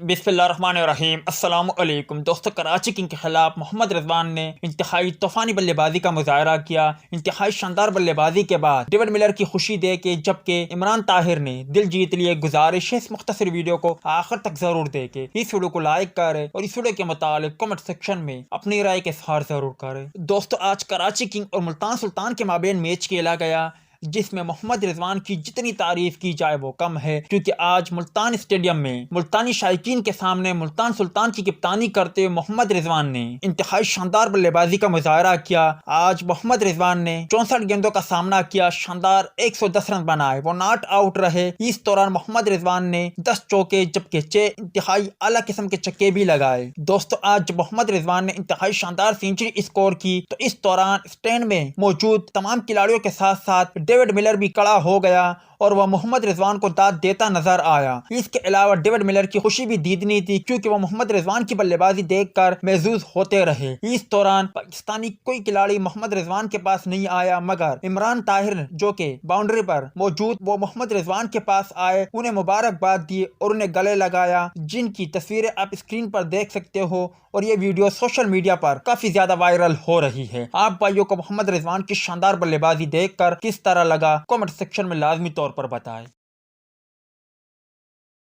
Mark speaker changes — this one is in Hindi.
Speaker 1: बिस्मिल्लाहिर्रहमानिर्रहीम अस्सलाम वालेकुम दोस्तों। कराची किंग के खिलाफ मोहम्मद रिजवान ने इंतहाई तूफानी बल्लेबाजी का मुजाहरा किया। इंतहाई शानदार बल्लेबाजी के बाद डेविड मिलर की खुशी दे के जबकि इमरान ताहिर ने दिल जीत लिए। गुजारिश है इस मुख्तसर वीडियो को आखिर तक जरूर देखे, इस वीडियो को लाइक करें और इस वीडियो के मुतालिक कमेंट सेक्शन में अपनी राय के इज़हार जरूर करें। दोस्तों, आज कराची किंग और मुल्तान सुल्तान के माबेन मैच खेला गया जिसमें मोहम्मद रिजवान की जितनी तारीफ की जाए वो कम है, क्योंकि आज मुल्तान स्टेडियम में मुल्तानी शायकीन के सामने मुल्तान सुल्तान की कप्तानी करते हुए मोहम्मद रिजवान ने इंतहाई शानदार बल्लेबाजी का मुजाहरा किया। आज मोहम्मद रिजवान ने 64 गेंदों का सामना किया, शानदार 110 रन बनाए, वो नॉट आउट रहे। इस दौरान मोहम्मद रिजवान ने 10 चौके जबकि 6 इंतहाई आला किस्म के छक्के भी लगाए। दोस्तों, आज मोहम्मद रिजवान ने इंतहाई शानदार सेंचुरी स्कोर की तो इस दौरान स्टैंड में मौजूद तमाम खिलाड़ियों के साथ साथ डेविड मिलर भी खड़ा हो गया और वह मोहम्मद रिजवान को दाद देता नजर आया। इसके अलावा डेविड मिलर की खुशी भी दीदनी थी, क्योंकि वह मोहम्मद रिजवान की बल्लेबाजी देखकर महजूज होते रहे। इस दौरान पाकिस्तानी कोई खिलाड़ी मोहम्मद रिजवान के पास नहीं आया, मगर इमरान ताहिर जो के बाउंड्री पर मौजूद वो मोहम्मद रिजवान के पास आए, उन्हें मुबारकबाद दी और उन्हें गले लगाया, जिनकी तस्वीरें आप स्क्रीन पर देख सकते हो। और ये वीडियो सोशल मीडिया पर काफी ज्यादा वायरल हो रही है। आप भाइयों को मोहम्मद रिजवान की शानदार बल्लेबाजी देखकर किस तरह लगा, कमेंट सेक्शन में लाजमी तौर पर बताएं।